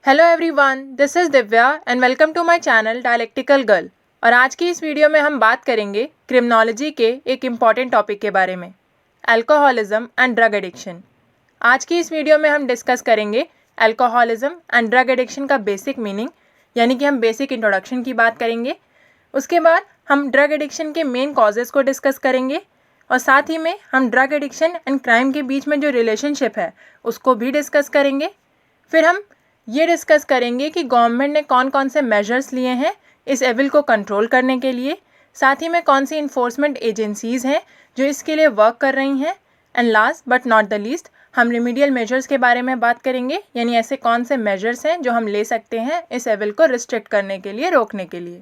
Hello everyone, this is Divya and welcome to my channel dialectical girl. और आज की इस वीडियो में हम बात करेंगे क्रिमिनोलॉजी के एक इम्पॉर्टेंट टॉपिक के बारे में, अल्कोहलिज्म एंड ड्रग एडिक्शन। आज की इस वीडियो में हम डिस्कस करेंगे अल्कोहलिज्म एंड ड्रग एडिक्शन का बेसिक मीनिंग, यानी कि हम बेसिक इंट्रोडक्शन की बात करेंगे। उसके बाद हम ड्रग एडिक्शन के मेन कॉजेज़ को डिस्कस करेंगे और साथ ही में हम ड्रग एडिक्शन एंड क्राइम के बीच में जो रिलेशनशिप है उसको भी डिस्कस करेंगे। फिर हम ये डिस्कस करेंगे कि गवर्नमेंट ने कौन कौन से मेजर्स लिए हैं इस एविल को कंट्रोल करने के लिए, साथ ही में कौन सी इन्फोर्समेंट एजेंसीज़ हैं जो इसके लिए वर्क कर रही हैं। And last but not the least हम रिमीडियल मेजर्स के बारे में बात करेंगे, यानी ऐसे कौन से मेजर्स हैं जो हम ले सकते हैं इस एविल को रिस्ट्रिक्ट करने के लिए, रोकने के लिए।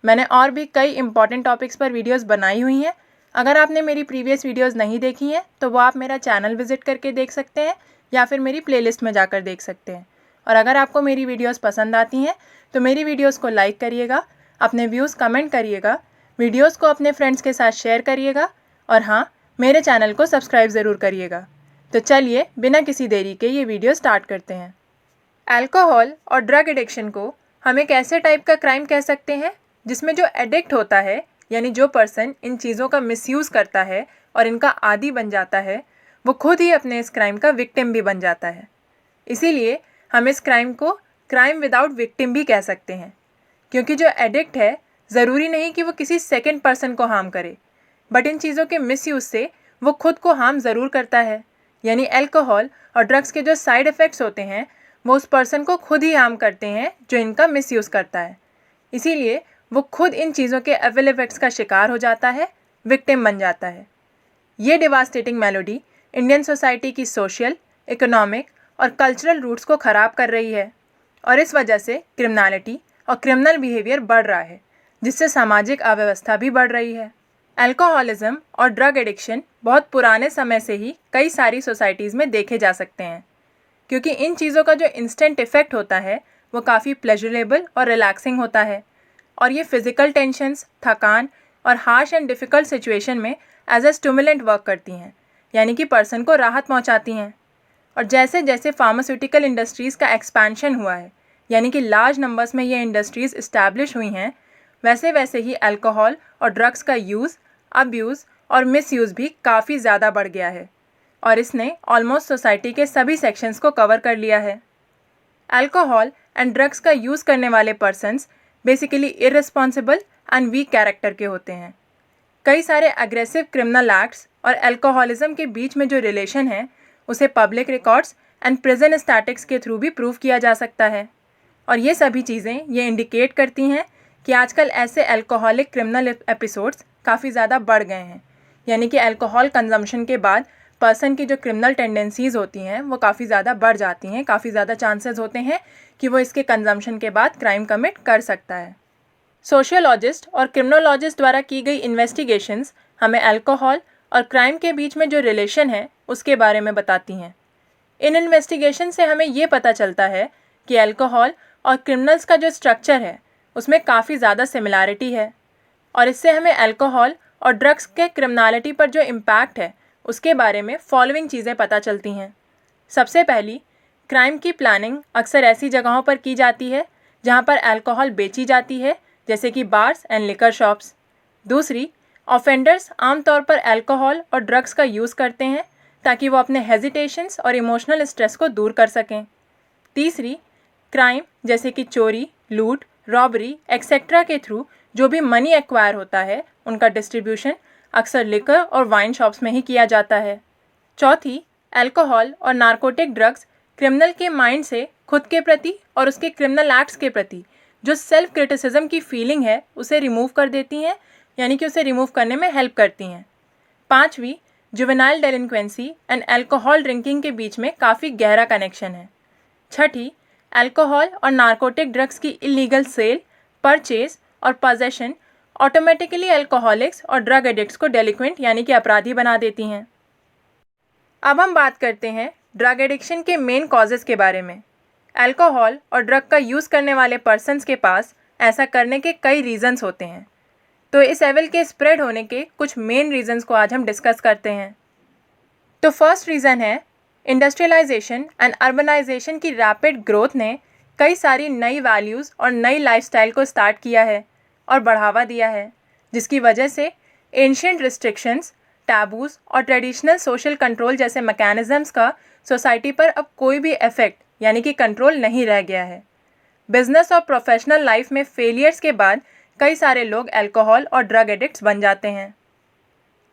मैंने और भी कई इंपॉर्टेंट टॉपिक्स पर वीडियोस बनाई हुई हैं। अगर आपने मेरी प्रीवियस वीडियोस नहीं देखी हैं तो वो आप मेरा चैनल विजिट करके देख सकते हैं या फिर मेरी प्लेलिस्ट में जाकर देख सकते हैं। और अगर आपको मेरी वीडियोस पसंद आती हैं तो मेरी वीडियोस को लाइक करिएगा, अपने व्यूज़ कमेंट करिएगा, वीडियोस को अपने फ्रेंड्स के साथ शेयर करिएगा और हाँ, मेरे चैनल को सब्सक्राइब ज़रूर करिएगा। तो चलिए बिना किसी देरी के ये वीडियो स्टार्ट करते हैं। अल्कोहल और ड्रग एडिक्शन को हम एक ऐसे टाइप का क्राइम कह सकते हैं जिसमें जो एडिक्ट होता है, यानी जो पर्सन इन चीज़ों का मिसयूज़ करता है और इनका आदी बन जाता है, वो खुद ही अपने इस क्राइम का विक्टिम भी बन जाता है। इसीलिए हम इस क्राइम को क्राइम विदाउट विक्टिम भी कह सकते हैं, क्योंकि जो एडिक्ट है ज़रूरी नहीं कि वो किसी सेकंड पर्सन को हार्म करे, बट इन चीज़ों के मिसयूज़ से वो खुद को हार्म ज़रूर करता है। यानी अल्कोहल और ड्रग्स के जो साइड इफ़ेक्ट्स होते हैं वो उस पर्सन को खुद ही हार्म करते हैं जो इनका मिसयूज़ करता है। इसीलिए वो खुद इन चीज़ों के एविल इफ़ेक्ट्स का शिकार हो जाता है, विक्टिम बन जाता है। ये डिवास्टेटिंग मेलोडी इंडियन सोसाइटी की सोशल, इकोनॉमिक और कल्चरल रूट्स को ख़राब कर रही है और इस वजह से क्रिमिनलिटी और क्रिमिनल बिहेवियर बढ़ रहा है, जिससे सामाजिक अव्यवस्था भी बढ़ रही है। अल्कोहलिज्म और ड्रग एडिक्शन बहुत पुराने समय से ही कई सारी सोसाइटीज़ में देखे जा सकते हैं, क्योंकि इन चीज़ों का जो इंस्टेंट इफ़ेक्ट होता है वो काफ़ी प्लेजरेबल और रिलैक्सिंग होता है और ये फिज़िकल टेंशन्स, थकान और हार्श एंड डिफ़िकल्ट सिचुएशन में एज ए स्टिमुलेंट वर्क करती हैं, यानी कि पर्सन को राहत पहुंचाती हैं। और जैसे जैसे फार्मास्यूटिकल इंडस्ट्रीज़ का एक्सपेंशन हुआ है, यानी कि लार्ज नंबर्स में ये इंडस्ट्रीज़ इस्टेब्लिश हुई हैं, वैसे वैसे ही अल्कोहल और ड्रग्स का यूज़, अब्यूज़ और मिसयूज़ भी काफ़ी ज़्यादा बढ़ गया है और इसने ऑलमोस्ट सोसाइटी के सभी सेक्शंस को कवर कर लिया है। अल्कोहल एंड ड्रग्स का यूज़ करने वाले persons basically irresponsible and weak character के होते हैं। कई सारे अग्रेसिव क्रिमिनल एक्ट्स और अल्कोहलिज्म के बीच में जो रिलेशन है उसे public records and prison statics के थ्रू भी प्रूव किया जा सकता है। और ये सभी चीज़ें ये इंडिकेट करती हैं कि आजकल ऐसे अल्कोहलिक क्रिमिनल एपिसोड्स काफ़ी ज़्यादा बढ़ गए हैं, यानी कि अल्कोहल कंजम्पशन के बाद पर्सन की जो क्रिमिनल टेंडेंसीज़ होती हैं वो काफ़ी ज़्यादा बढ़ जाती हैं, काफ़ी ज़्यादा चांसेस होते हैं कि वो इसके कंजम्पशन के बाद क्राइम कमिट कर सकता है। सोशियोलॉजिस्ट और क्रिमिनोलॉजिस्ट द्वारा की गई इन्वेस्टिगेशंस हमें अल्कोहल और क्राइम के बीच में जो रिलेशन है उसके बारे में बताती हैं। इन इन्वेस्टिगेशन से हमें ये पता चलता है कि अल्कोहल और क्रिमिनल्स का जो स्ट्रक्चर है उसमें काफ़ी ज़्यादा सिमिलैरिटी है और इससे हमें अल्कोहल और ड्रग्स के क्रिमिनलिटी पर जो इम्पैक्ट है उसके बारे में फॉलोइंग चीज़ें पता चलती हैं। सबसे पहली, क्राइम की प्लानिंग अक्सर ऐसी जगहों पर की जाती है जहाँ पर अल्कोहल बेची जाती है, जैसे कि बार्स एंड लिकर शॉप्स। दूसरी, ऑफेंडर्स आमतौर पर अल्कोहल और ड्रग्स का यूज़ करते हैं ताकि वो अपने हेजिटेशंस और इमोशनल स्ट्रेस को दूर कर सकें। तीसरी, क्राइम जैसे कि चोरी, लूट, रॉबरी एक्सेट्रा के थ्रू जो भी मनी एक्वायर होता है उनका डिस्ट्रीब्यूशन अक्सर लिकर और वाइन शॉप्स में ही किया जाता है। चौथी, अल्कोहल और नारकोटिक ड्रग्स क्रिमिनल के माइंड से खुद के प्रति और उसके क्रिमिनल एक्ट्स के प्रति जो सेल्फ क्रिटिसिज्म की फीलिंग है उसे रिमूव कर देती हैं, यानी कि उसे रिमूव करने में हेल्प करती हैं। पांचवी, जुवेनाइल डेलिंक्वेंसी एंड अल्कोहल ड्रिंकिंग के बीच में काफ़ी गहरा कनेक्शन है। छठी, अल्कोहल और नारकोटिक ड्रग्स की इलीगल सेल, परचेज और पोजेशन ऑटोमेटिकली अल्कोहलिक्स और ड्रग एडिक्ट्स को डेलिक्वेंट यानी कि अपराधी बना देती हैं। अब हम बात करते हैं ड्रग एडिक्शन के मेन कॉजेज़ के बारे में। अल्कोहल और ड्रग का यूज़ करने वाले पर्सन्स के पास ऐसा करने के कई रीज़न्स होते हैं, तो इस एविल के स्प्रेड होने के कुछ मेन रीज़न्स को आज हम डिस्कस करते हैं। तो फर्स्ट रीज़न है इंडस्ट्रियलाइजेशन एंड अर्बनाइजेशन की रैपिड ग्रोथ ने कई सारी नई वैल्यूज़ और नई लाइफस्टाइल को स्टार्ट किया है और बढ़ावा दिया है, जिसकी वजह से एंशिएंट रिस्ट्रिक्शंस, टैबूज़ और ट्रेडिशनल सोशल कंट्रोल जैसे मैकेनिज़म्स का सोसाइटी पर अब कोई भी इफेक्ट यानी कि कंट्रोल नहीं रह गया है। बिजनेस और प्रोफेशनल लाइफ में फेलियर्स के बाद कई सारे लोग अल्कोहल और ड्रग एडिक्ट्स बन जाते हैं।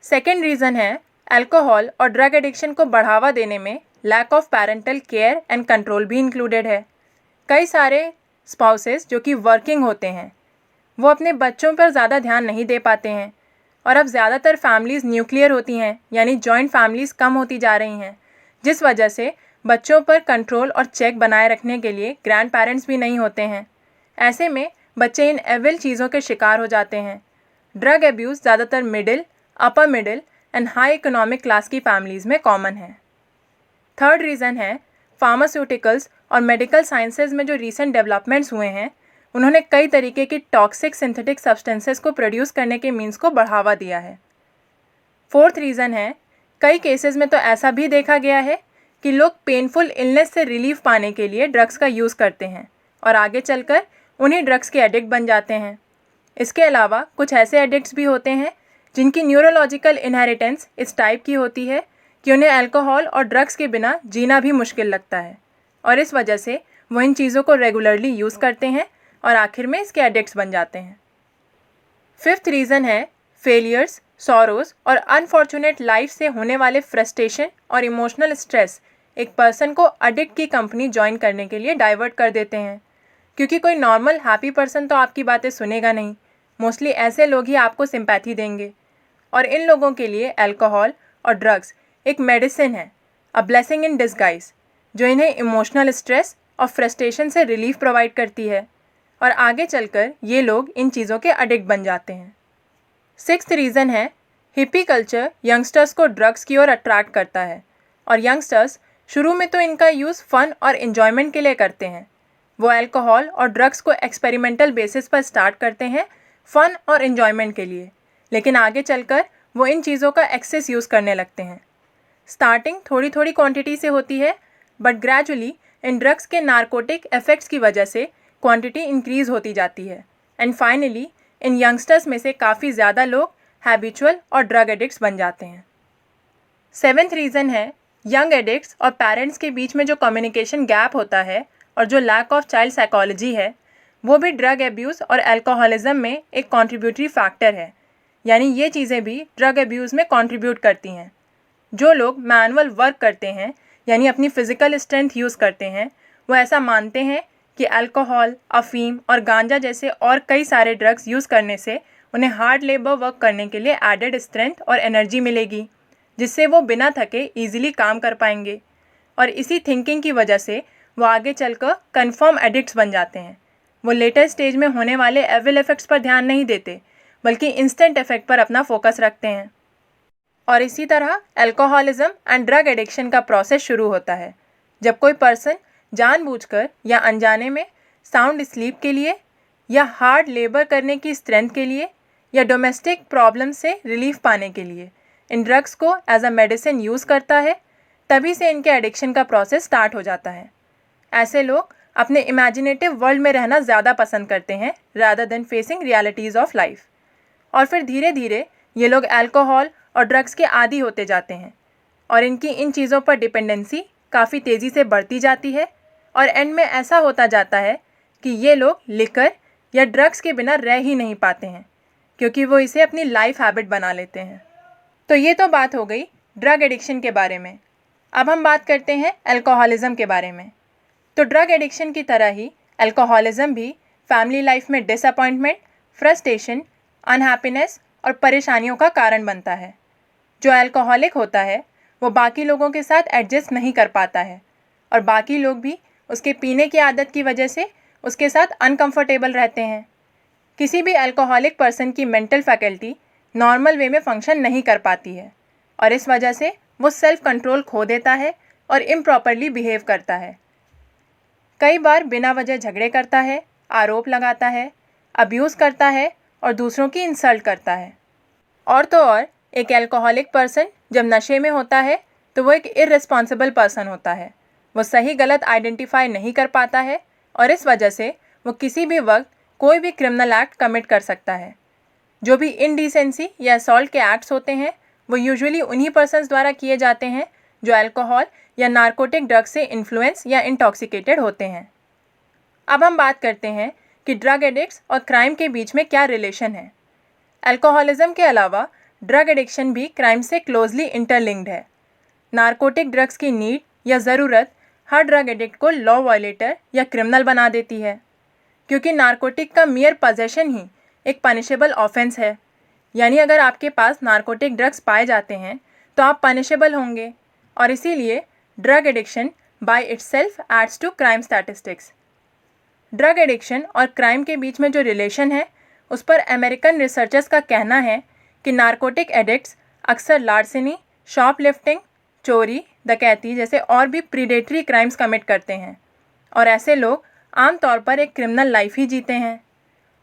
सेकेंड रीज़न है अल्कोहल और ड्रग एडिक्शन को बढ़ावा देने में lack of parental care and control भी इंक्लूडेड है। कई सारे स्पाउसेस जो कि वर्किंग होते हैं वो अपने बच्चों पर ज़्यादा ध्यान नहीं दे पाते हैं और अब ज़्यादातर फैमिलीज़ न्यूक्लियर होती हैं यानी जॉइंट फैमिलीज़ कम होती जा रही हैं, जिस वजह से बच्चों पर कंट्रोल और चेक बनाए रखने के लिए ग्रैंड पेरेंट्स भी नहीं होते हैं। ऐसे में बच्चे इन एविल चीज़ों के शिकार हो जाते हैं। ड्रग एब्यूज़ ज़्यादातर middle, upper middle and high economic class की फैमिलीज़ में कॉमन है। थर्ड रीज़न है फार्मास्यूटिकल्स और मेडिकल साइंसेज में जो रीसेंट डेवलपमेंट्स हुए हैं उन्होंने कई तरीके की टॉक्सिक सिंथेटिक सब्सटेंसेस को प्रोड्यूस करने के मीन्स को बढ़ावा दिया है। फोर्थ रीज़न है कई केसेस में तो ऐसा भी देखा गया है कि लोग पेनफुल इलनेस से रिलीफ पाने के लिए ड्रग्स का यूज़ करते हैं और आगे चलकर उन्हीं ड्रग्स के एडिक्ट बन जाते हैं। इसके अलावा कुछ ऐसे एडिक्ट्स भी होते हैं जिनकी न्यूरोलॉजिकल इनहेरिटेंस इस टाइप की होती है कि उन्हें अल्कोहल और ड्रग्स के बिना जीना भी मुश्किल लगता है और इस वजह से वो इन चीज़ों को रेगुलरली यूज़ करते हैं और आखिर में इसके एडिक्ट्स बन जाते हैं। फिफ्थ रीज़न है फेलियर्स, सॉरोज़ और अनफॉर्चुनेट लाइफ से होने वाले फ्रस्ट्रेशन और इमोशनल स्ट्रेस एक पर्सन को एडिक्ट की कंपनी ज्वाइन करने के लिए डाइवर्ट कर देते हैं, क्योंकि कोई नॉर्मल हैप्पी पर्सन तो आपकी बातें सुनेगा नहीं। मोस्टली ऐसे लोग ही आपको सिंपैथी देंगे और इन लोगों के लिए अल्कोहल और ड्रग्स एक मेडिसिन है, अ ब्लेसिंग इन डिस्गाइज, जो इन्हें इमोशनल स्ट्रेस और फ्रस्ट्रेशन से रिलीफ प्रोवाइड करती है और आगे चलकर ये लोग इन चीज़ों के एडिक्ट बन जाते हैं। सिक्स्थ रीज़न है हिप्पी कल्चर यंगस्टर्स को ड्रग्स की ओर अट्रैक्ट करता है और यंगस्टर्स शुरू में तो इनका यूज़ फ़न और इन्जॉयमेंट के लिए करते हैं। वो अल्कोहल और ड्रग्स को एक्सपेरिमेंटल बेसिस पर स्टार्ट करते हैं फ़न और इन्जॉयमेंट के लिए, लेकिन आगे चलकर वो इन चीज़ों का एक्सेस यूज़ करने लगते हैं। स्टार्टिंग थोड़ी थोड़ी क्वांटिटी से होती है बट ग्रेजुअली इन ड्रग्स के नारकोटिक इफ़ेक्ट्स की वजह से क्वांटिटी इंक्रीज़ होती जाती है एंड फाइनली इन यंगस्टर्स में से काफ़ी ज़्यादा लोग हैबिचुअल और ड्रग एडिक्ट्स बन जाते हैं। सेवेंथ रीज़न है यंग एडिक्ट्स और पेरेंट्स के बीच में जो कम्युनिकेशन गैप होता है और जो लैक ऑफ चाइल्ड साइकोलॉजी है वो भी ड्रग एब्यूज़ और अल्कोहलिज्म में एक कॉन्ट्रीब्यूटरी फैक्टर है, यानी ये चीज़ें भी ड्रग एब्यूज़ में कंट्रीब्यूट करती हैं। जो लोग मैनुअल वर्क करते हैं यानी अपनी फ़िज़िकल स्ट्रेंथ यूज़ करते हैं वो ऐसा मानते हैं कि अल्कोहल, अफ़ीम और गांजा जैसे और कई सारे ड्रग्स यूज़ करने से उन्हें हार्ड लेबर वर्क करने के लिए एडेड स्ट्रेंथ और एनर्जी मिलेगी, जिससे वो बिना थके ईजिली काम कर पाएंगे और इसी थिंकिंग की वजह से वो आगे चलकर कन्फर्म एडिक्ट्स बन जाते हैं। वो लेटर स्टेज में होने वाले एविल इफ़ेक्ट्स पर ध्यान नहीं देते बल्कि इंस्टेंट इफ़ेक्ट पर अपना फोकस रखते हैं। और इसी तरह अल्कोहलिज्म एंड ड्रग एडिक्शन का प्रोसेस शुरू होता है जब कोई पर्सन जानबूझकर या अनजाने में साउंड स्लीप के लिए या हार्ड लेबर करने की स्ट्रेंथ के लिए या डोमेस्टिक प्रॉब्लम से रिलीफ पाने के लिए इन ड्रग्स को एज अ मेडिसिन यूज़ करता है। तभी से इनके एडिक्शन का प्रोसेस स्टार्ट हो जाता है। ऐसे लोग अपने इमेजिनेटिव वर्ल्ड में रहना ज़्यादा पसंद करते हैं rather than facing realities of life, और फिर धीरे धीरे ये लोग अल्कोहल और ड्रग्स के आदी होते जाते हैं और इनकी इन चीज़ों पर डिपेंडेंसी काफ़ी तेज़ी से बढ़ती जाती है और एंड में ऐसा होता जाता है कि ये लोग लिकर या ड्रग्स के बिना रह ही नहीं पाते हैं क्योंकि वो इसे अपनी लाइफ हैबिट बना लेते हैं। तो ये तो बात हो गई ड्रग एडिक्शन के बारे में। अब हम बात करते हैं अल्कोहलिज्म के बारे में। तो ड्रग एडिक्शन की तरह ही अल्कोहलिज्म भी फैमिली लाइफ में डिसअपॉइंटमेंट, फ्रस्ट्रेशन, अनहैप्पीनेस और परेशानियों का कारण बनता है। जो अल्कोहलिक होता है वो बाकी लोगों के साथ एडजस्ट नहीं कर पाता है और बाकी लोग भी उसके पीने की आदत की वजह से उसके साथ अनकंफर्टेबल रहते हैं। किसी भी अल्कोहलिक पर्सन की मेंटल फैकल्टी नॉर्मल वे में फंक्शन नहीं कर पाती है और इस वजह से वो सेल्फ कंट्रोल खो देता है और इम्प्रॉपरली बिहेव करता है। कई बार बिना वजह झगड़े करता है, आरोप लगाता है, अब्यूज़ करता है और दूसरों की इंसल्ट करता है। और तो और एक अल्कोहलिक पर्सन जब नशे में होता है तो वो एक इररिस्पॉन्सिबल पर्सन होता है। वो सही गलत आइडेंटिफाई नहीं कर पाता है और इस वजह से वो किसी भी वक्त कोई भी क्रिमिनल एक्ट कमिट कर सकता है। जो भी इनडिसेंसी या असॉल्ट के एक्ट्स होते हैं वो यूजुअली उन्हीं पर्सन्स द्वारा किए जाते हैं जो अल्कोहल या नारकोटिक ड्रग से इन्फ्लुएंस या इंटॉक्सिकेटेड होते हैं। अब हम बात करते हैं कि ड्रग एडिक्ट्स और क्राइम के बीच में क्या रिलेशन है। अल्कोहलिज्म के अलावा ड्रग एडिक्शन भी क्राइम से क्लोजली इंटरलिंक्ड है। नारकोटिक ड्रग्स की नीड या ज़रूरत हर ड्रग एडिक्ट को लॉ वायलेटर या क्रिमिनल बना देती है, क्योंकि नारकोटिक का मियर पजेशन ही एक पनिशेबल ऑफेंस है। यानी अगर आपके पास नारकोटिक ड्रग्स पाए जाते हैं तो आप पनिशेबल होंगे, और इसीलिए drug addiction by itself adds to crime statistics. Drug addiction और क्राइम के बीच में जो रिलेशन है उस पर अमेरिकन रिसर्चर्स का कहना है कि नारकोटिक एडिक्ट्स अक्सर लार्सेनी, शॉपलिफ्टिंग, चोरी, डकैती जैसे और भी प्रीडेटरी क्राइम्स कमिट करते हैं, और ऐसे लोग आमतौर पर एक क्रिमिनल लाइफ ही जीते हैं।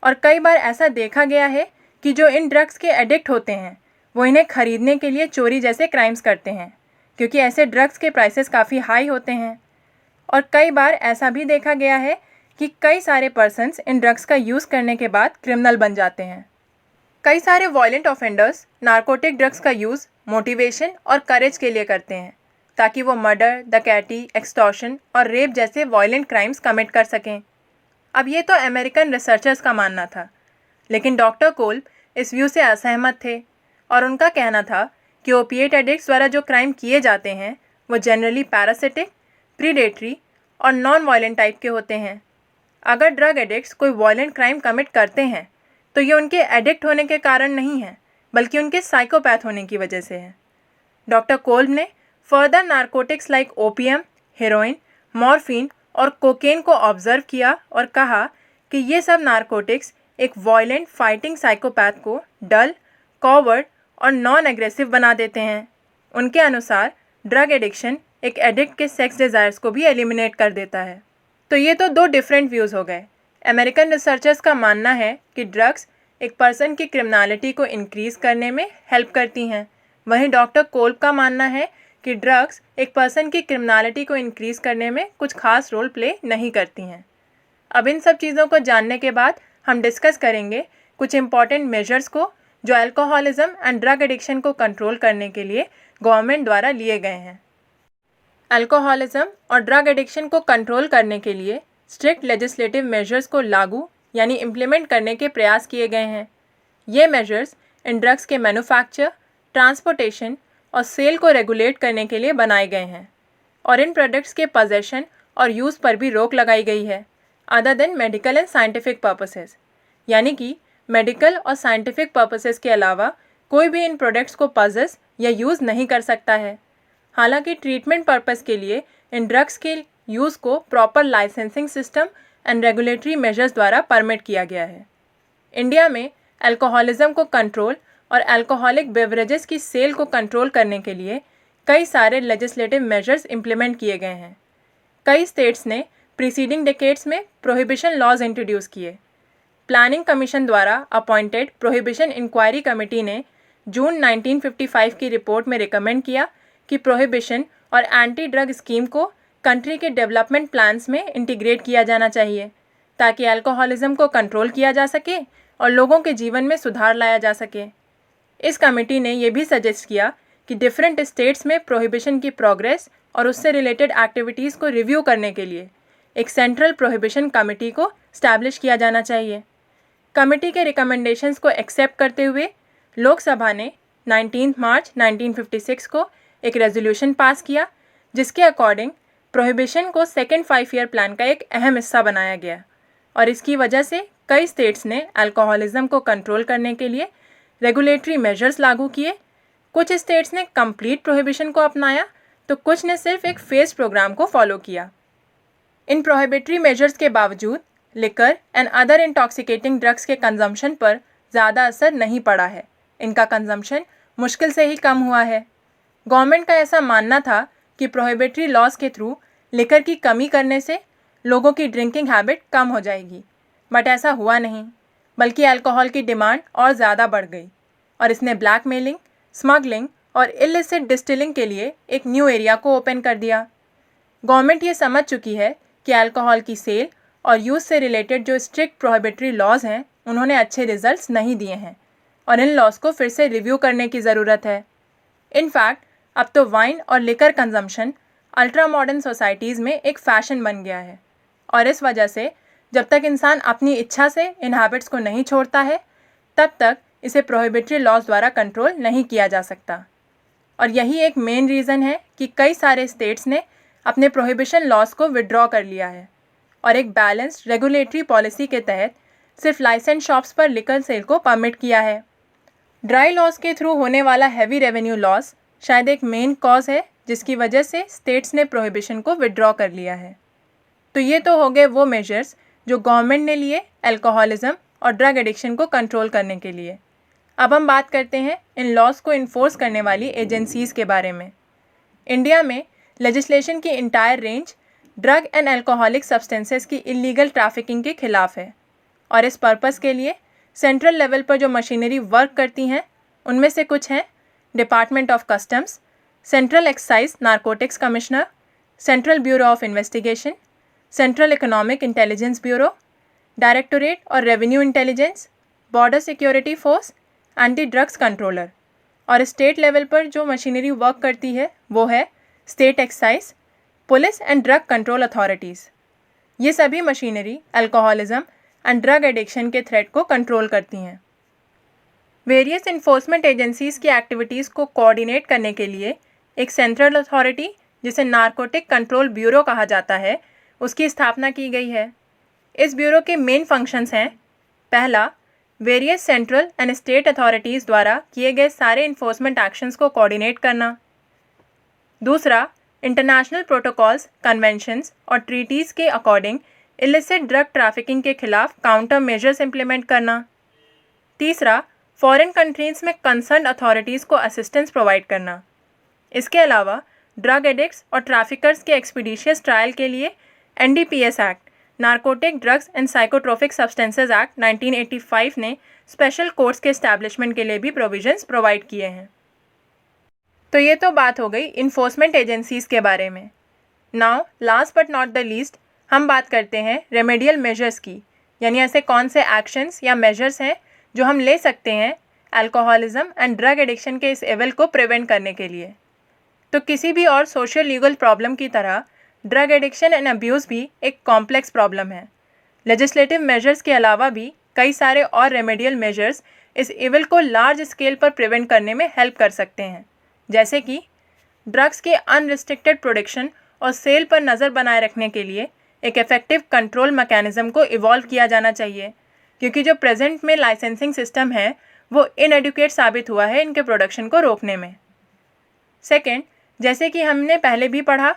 और कई बार ऐसा देखा गया है कि जो इन ड्रग्स के एडिक्ट होते हैं वो इन्हें खरीदने के लिए चोरी जैसे क्राइम्स करते हैं, क्योंकि ऐसे ड्रग्स के प्राइसेस काफ़ी हाई होते हैं। और कई बार ऐसा भी देखा गया है कि कई सारे पर्सन्स इन ड्रग्स का यूज़ करने के बाद क्रिमिनल बन जाते हैं। कई सारे वायलेंट ऑफेंडर्स नारकोटिक ड्रग्स का यूज़ मोटिवेशन और करेज के लिए करते हैं, ताकि वो मर्डर, डकैती, एक्सटॉर्शन और रेप जैसे वायलेंट क्राइम्स कमिट कर सकें। अब ये तो अमेरिकन रिसर्चर्स का मानना था, लेकिन डॉक्टर कोल्ब इस व्यू से असहमत थे और उनका कहना था कि ओपिएट एडिक्ट्स द्वारा जो क्राइम किए जाते हैं वो जनरली पैरासिटिक, प्रीडेटरी और नॉन वायलेंट टाइप के होते हैं। अगर ड्रग एडिक्ट्स कोई वायलेंट क्राइम कमिट करते हैं तो ये उनके एडिक्ट होने के कारण नहीं है, बल्कि उनके साइकोपैथ होने की वजह से है। डॉक्टर कोल्ब ने further narcotics like opium, heroin, morphine और कोकेन को ऑब्जर्व किया और कहा कि ये सब नारकोटिक्स एक वायलेंट फाइटिंग साइकोपैथ को डल, कॉवर्ड और नॉन एग्रेसिव बना देते हैं। उनके अनुसार ड्रग एडिक्शन एक एडिक्ट के सेक्स डिज़ायर्स को भी एलिमिनेट कर देता है। तो ये तो दो डिफरेंट व्यूज़ हो गए। अमेरिकन रिसर्चर्स का मानना है कि ड्रग्स एक पर्सन की क्रिमिनलिटी को इंक्रीज़ करने में हेल्प करती हैं, वहीं डॉक्टर कोल्ब का मानना है कि ड्रग्स एक पर्सन की क्रिमिनलिटी को इंक्रीज़ करने में कुछ खास रोल प्ले नहीं करती हैं। अब इन सब चीज़ों को जानने के बाद हम डिस्कस करेंगे कुछ इंपॉर्टेंट मेजर्स को जो अल्कोहलिज्म एंड ड्रग एडिक्शन को कंट्रोल करने के लिए गवर्नमेंट द्वारा लिए गए हैं। अल्कोहलिज्म और ड्रग एडिक्शन को कंट्रोल करने के लिए स्ट्रिक्ट लेजिस्लेटिव मेजर्स को लागू यानी इम्प्लीमेंट करने के प्रयास किए गए हैं। ये मेजर्स इन ड्रग्स के मैन्युफैक्चर, ट्रांसपोर्टेशन और सेल को रेगुलेट करने के लिए बनाए गए हैं, और इन प्रोडक्ट्स के पजेशन और यूज़ पर भी रोक लगाई गई है other than medical and scientific purposes. यानी कि मेडिकल और साइंटिफिक पर्पसेस के अलावा कोई भी इन प्रोडक्ट्स को पजेस या यूज़ नहीं कर सकता है। हालांकि ट्रीटमेंट पर्पस के लिए इन ड्रग्स के यूज़ को proper licensing system and regulatory measures द्वारा परमिट किया गया है। इंडिया में अल्कोहलिज्म को कंट्रोल और अल्कोहलिक बेवरेजेस की सेल को कंट्रोल करने के लिए कई सारे लेजिस्लेटिव मेजर्स इम्प्लीमेंट किए गए हैं। कई स्टेट्स ने प्रीसीडिंग डिकेड्स में प्रोहिबिशन लॉज इंट्रोड्यूस किए। प्लानिंग कमीशन द्वारा अपॉइंटेड प्रोहिबिशन इंक्वायरी कमेटी ने जून 1955 की रिपोर्ट में रिकमेंड किया कि प्रोहिबिशन और एंटी ड्रग स्कीम को कंट्री के डेवलपमेंट प्लान्स में इंटीग्रेट किया जाना चाहिए, ताकि अल्कोहलिज्म को कंट्रोल किया जा सके और लोगों के जीवन में सुधार लाया जा सके। इस कमेटी ने यह भी सजेस्ट किया कि डिफरेंट स्टेट्स में प्रोहिबिशन की प्रोग्रेस और उससे रिलेटेड एक्टिविटीज़ को रिव्यू करने के लिए एक सेंट्रल प्रोहिबिशन कमेटी को स्टैब्लिश किया जाना चाहिए। कमेटी के रिकमेंडेशंस को एक्सेप्ट करते हुए लोकसभा ने 19 मार्च 1956 को एक रेजोल्यूशन पास किया, जिसके अकॉर्डिंग प्रोहिबिशन को सेकेंड 5 ईयर प्लान का एक अहम हिस्सा बनाया गया, और इसकी वजह से कई स्टेट्स ने अल्कोहलिज्म को कंट्रोल करने के लिए रेगुलेटरी मेजर्स लागू किए। कुछ स्टेट्स ने कंप्लीट प्रोहिबिशन को अपनाया तो कुछ ने सिर्फ एक फेज प्रोग्राम को फॉलो किया। इन प्रोहिबिटरी मेजर्स के बावजूद liquor and other intoxicating drugs के कंजम्पशन पर ज़्यादा असर नहीं पड़ा है। इनका कंजम्पशन मुश्किल से ही कम हुआ है। गवर्नमेंट का ऐसा मानना था कि प्रोहिबिटरी लॉज के थ्रू लिकर की कमी करने से लोगों की ड्रिंकिंग हैबिट कम हो जाएगी, बट ऐसा हुआ नहीं, बल्कि अल्कोहल की डिमांड और ज़्यादा बढ़ गई, और इसने ब्लैकमेलिंग, स्मगलिंग और इलिसिट डिस्टिलिंग के लिए एक न्यू एरिया को ओपन कर दिया। गवर्नमेंट ये समझ चुकी है कि अल्कोहल की सेल और यूज़ से रिलेटेड जो स्ट्रिक्ट प्रोहिबिटरी लॉज हैं उन्होंने अच्छे रिजल्ट्स नहीं दिए हैं और इन लॉज को फिर से रिव्यू करने की ज़रूरत है। इनफैक्ट अब तो वाइन और liquor consumption ultra modern societies में एक फ़ैशन बन गया है और इस वजह से जब तक इंसान अपनी इच्छा से इन हैबिट्स को नहीं छोड़ता है तब तक इसे प्रोहिबिटरी लॉज द्वारा कंट्रोल नहीं किया जा सकता। और यही एक मेन रीज़न है कि कई सारे स्टेट्स ने अपने प्रोहिबिशन लॉज को विड्रॉ कर लिया है और एक बैलेंस्ड रेगुलेटरी पॉलिसी के तहत सिर्फ लाइसेंस शॉप्स पर लिकर सेल को परमिट किया है। ड्राई लॉज के थ्रू होने वाला हैवी रेवेन्यू लॉस शायद एक मेन कॉज है जिसकी वजह से स्टेट्स ने प्रोहिबिशन को विड्रॉ कर लिया है। तो ये तो हो गए वो मेजर्स जो गवर्नमेंट ने लिए अल्कोहलिज्म और ड्रग एडिक्शन को कंट्रोल करने के लिए। अब हम बात करते हैं इन लॉज को इन्फोर्स करने वाली एजेंसीज़ के बारे में। इंडिया में लेजिस्लेशन की entire range drug and alcoholic substances की इलीगल ट्रैफिकिंग के खिलाफ है और इस पर्पस के लिए सेंट्रल लेवल पर जो मशीनरी वर्क करती हैं उनमें से कुछ हैं department of customs, central excise narcotics commissioner, central bureau of investigation, central economic intelligence bureau, directorate और revenue intelligence, border security force, anti drugs controller. और स्टेट लेवल पर जो मशीनरी वर्क करती है वो है state excise, police and drug control authorities. ये सभी machinery alcoholism and drug addiction के थ्रेट को कंट्रोल करती हैं। वेरियस इन्फोर्समेंट एजेंसीज़ की एक्टिविटीज़ को कोऑर्डिनेट करने के लिए एक सेंट्रल अथॉरिटी जिसे नारकोटिक कंट्रोल ब्यूरो कहा जाता है उसकी स्थापना की गई है। इस ब्यूरो के मेन फंक्शंस हैं: पहला, various central and state authorities द्वारा किए गए सारे इन्फोर्समेंट एक्शंस को कोऑर्डिनेट करना। दूसरा, इंटरनेशनल प्रोटोकॉल्स, कन्वेंशंस और ट्रीटीज़ के अकॉर्डिंग इलिसिट ड्रग ट्रैफिकिंग के खिलाफ काउंटर मेजर्स इंप्लीमेंट करना। तीसरा, फॉरेन कंट्रीज़ में कंसर्न अथॉरिटीज़ को असिस्टेंस प्रोवाइड करना। इसके अलावा ड्रग एडिक्ट्स और ट्रैफिकर्स के एक्सपीडिशियस ट्रायल के लिए NDPS act, narcotic drugs and psychotropic substances act 1985 ने स्पेशल कोर्ट्स के एस्टैब्लिशमेंट के लिए भी प्रोविजंस प्रोवाइड किए हैं। तो ये तो बात हो गई इन्फोर्समेंट एजेंसीज़ के बारे में। Now last but not the least हम बात करते हैं रेमेडियल मेजर्स की, यानी ऐसे कौन से एक्शंस या मेजर्स हैं जो हम ले सकते हैं अल्कोहलिज्म एंड ड्रग एडिक्शन के इस एविल को प्रिवेंट करने के लिए। तो किसी भी और सोशल लीगल प्रॉब्लम की तरह ड्रग एडिक्शन एंड अब्यूज़ भी एक कॉम्प्लेक्स प्रॉब्लम है। लेजिस्लेटिव मेजर्स के अलावा भी कई सारे और रेमेडियल मेजर्स इस एविल को लार्ज स्केल पर प्रिवेंट करने में हेल्प कर सकते हैं, जैसे कि ड्रग्स के अनरिस्ट्रिक्टेड प्रोडक्शन और सेल पर नज़र बनाए रखने के लिए एक इफेक्टिव कंट्रोल मैकेनिज्म को इवॉल्व किया जाना चाहिए, क्योंकि जो प्रेजेंट में लाइसेंसिंग सिस्टम है वो इनएडुकेट साबित हुआ है इनके प्रोडक्शन को रोकने में। सेकेंड, जैसे कि हमने पहले भी पढ़ा,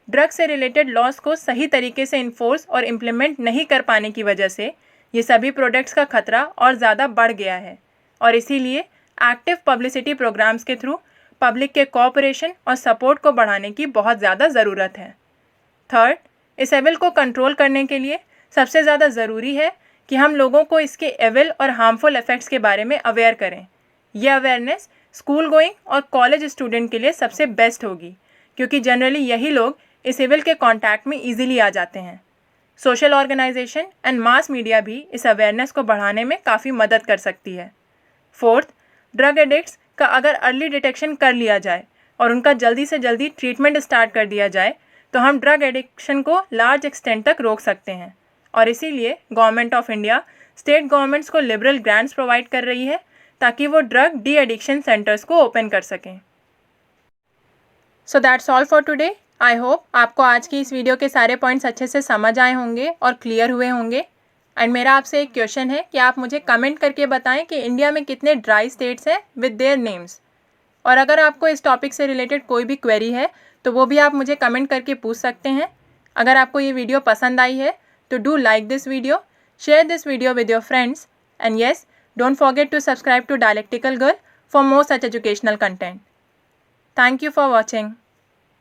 ड्रग से रिलेटेड लॉज को सही तरीके से इन्फोर्स और इम्प्लीमेंट नहीं कर पाने की वजह से ये सभी प्रोडक्ट्स का खतरा और ज़्यादा बढ़ गया है और इसीलिए एक्टिव पब्लिसिटी प्रोग्राम्स के थ्रू पब्लिक के कोऑपरेशन और सपोर्ट को बढ़ाने की बहुत ज़्यादा ज़रूरत है। थर्ड, इस एविल को कंट्रोल करने के लिए सबसे ज़्यादा ज़रूरी है कि हम लोगों को इसके एविल और हार्मफुल इफ़ेक्ट्स के बारे में अवेयर करें। यह अवेयरनेस स्कूल गोइंग और कॉलेज स्टूडेंट के लिए सबसे बेस्ट होगी, क्योंकि जनरली यही लोग इस एविल के कांटेक्ट में इजीली आ जाते हैं। Social organisation and mass media भी इस अवेयरनेस को बढ़ाने में काफ़ी मदद कर सकती है। फोर्थ, ड्रग एडिक्ट्स का अगर अर्ली डिटेक्शन कर लिया जाए और उनका जल्दी से जल्दी ट्रीटमेंट स्टार्ट कर दिया जाए तो हम ड्रग एडिक्शन को लार्ज एक्सटेंट तक रोक सकते हैं और इसीलिए government of India state governments को लिबरल ग्रांट्स प्रोवाइड कर रही है ताकि वो ड्रग डी एडिक्शन सेंटर्स को ओपन कर सकें। So that's all for today. I hope आपको आज की इस वीडियो के सारे पॉइंट्स अच्छे से समझ आए होंगे और क्लियर हुए होंगे। एंड मेरा आपसे एक क्वेश्चन है कि आप मुझे कमेंट करके बताएं कि इंडिया में कितने ड्राई स्टेट्स हैं विद देयर नेम्स। और अगर आपको इस टॉपिक से रिलेटेड कोई भी क्वेरी है तो वो भी आप मुझे कमेंट करके पूछ सकते हैं। अगर आपको ये वीडियो पसंद आई है तो do like this video, share this video with your friends, and yes, don't forget to subscribe to dialectical girl for more such educational content. Thank you for watching.